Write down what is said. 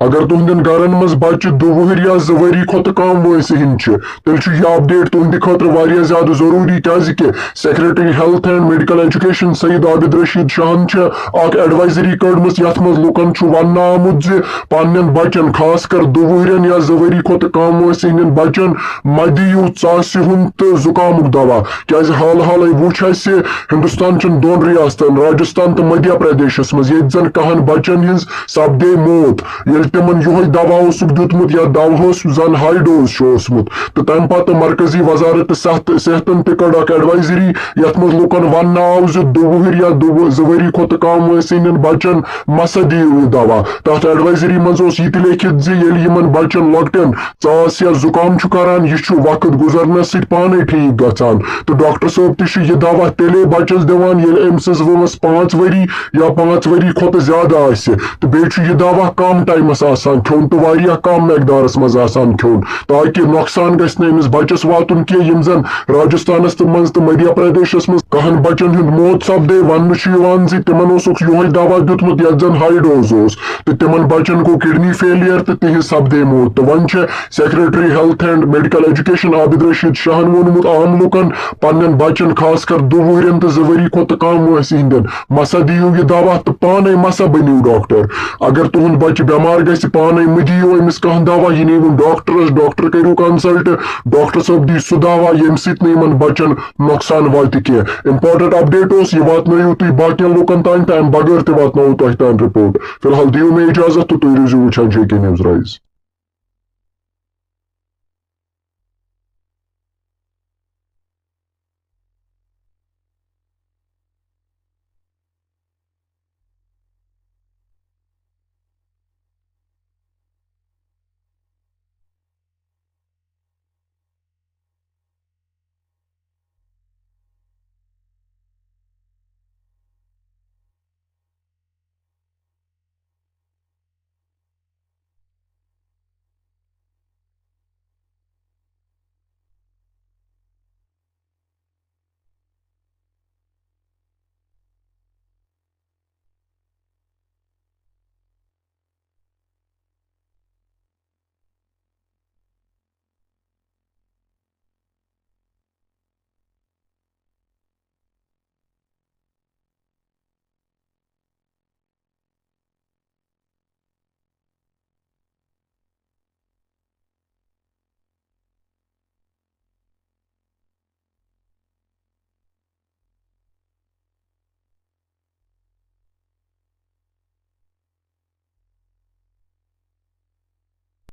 اگر تہندین گرن مز بچہ 2 وہر یا 2 ؤری کھت کم وٲنسہِ ہٕنٛدۍ تیٚلہِ چھُ یہ اپڈیٹ تہندِ خٲطرٕ واریاہ زیادٕ ضروٗری کیازِ secretary health and medical education Saeed Abid Rashid شاہن اکھ ایڈوائزری کڑمٕژ یتھ منٛز لُکن چھُ وننہٕ آمُت زِ پننٮ۪ن بچن خاص کر 2 وُہرٮ۪ن یا 2 ؤری کھۄتہٕ کم وٲنسہِ ہٕنٛدٮ۪ن بچن مہ دِیِو ژاسہِ ہُنٛد تہٕ زُکامُک دوا کیازِ حالٕے وُچھ اسہِ ہندوستان چٮ۪ن 2 ریاستن راجستان تہٕ مدھیہ پردیشس منٛز ییٚتہِ زن کہن بچن ہٕنٛز سپدے موت ییٚلہِ تِمن یِہوے دوا اوسُکھ دیُتمُت یا دوہس زن ہائی ڈوز چھُ اوسمُت تہٕ تمہِ پتہٕ مرکزی وزارت صحتن تہِ کٔڑ اکھ ایڈوائزری یتھ منٛز لُکن وننہٕ آو زِ 2 وُہر یا 2 ؤری کھۄتہٕ کم وٲنسہِ ہٕنٛدٮ۪ن بچن مسا دِیِو یہِ دوا تتھ ایڈوائزری منٛز اوس یہِ تہِ لیکھِتھ زِ ییٚلہِ یِمن بچن لۄکٹٮ۪ن ژاس یا زُکام چھُ کران یہِ چھُ وقت گُزرنس سۭتۍ پانے ٹھیٖک گژھان تہٕ ڈاکٹر صٲب تہِ چھُ یہِ دوا تیٚلے بچس دِوان ییٚلہِ أمۍ سٕنٛز وٲنٛس 5 ؤری یا 5 ؤری کھۄتہٕ زیادٕ آسہِ تہٕ بیٚیہِ چھُ یہِ دوا کم ٹایمس آسان کھیوٚن تہٕ واریاہ کم مقدارس منٛز آسان کھیوٚن تاکہِ نۄقصان گژھِ نہٕ أمِس بچس واتُن کینٛہہ یِم زن راجستانس منٛز تہٕ مدھیہ پردیشس منٛز کہن بچن ہُنٛد موت سپدے وننہٕ چھُ یِوان زِ تِمن اوسُکھ یِہوے دوا دیُتمُت یتھ زن ہائی ڈوز اوس تہٕ تِمن بچن گوٚو کڈنی فیلیر تہٕ تِہنٛز سپدے موت تہٕ وۄنۍ چھےٚ secretary health and medical education Abid Rashid شاہن ووٚنمُت عام لُکن پننٮ۪ن بچن خاص کر 2 وُہرٮ۪ن تہٕ 2 ؤری کھۄتہٕ کم وٲنسہِ ہٕنٛدٮ۪ن مسا دِیِو یہِ دوا تہٕ پانے مسا بٔنِو ڈاکٹر اگر تُہُنٛد بچہِ بٮ۪مار گژھِ پانے مہٕ دِیِو أمِس کانٛہہ دوا یہِ نیٖوُن ڈاکٹرس ڈاکٹر کٔرِو کنسلٹ ڈاکٹر صٲب دی سُہ دوا ییٚمہِ سۭتۍ نہٕ یِمن بچن نۄقصان واتہِ کینٛہہ امپارٹنٹ اپڈیٹ اوس یہِ واتنٲیِو تُہۍ باقین لُکن تام تہٕ امہِ بغٲر تہِ واتناوو تۄہہِ تام رِپورٹ فی الحال دِیِو مےٚ اجازت تہٕ تُہۍ روٗزِو وٕچھان JK News Rise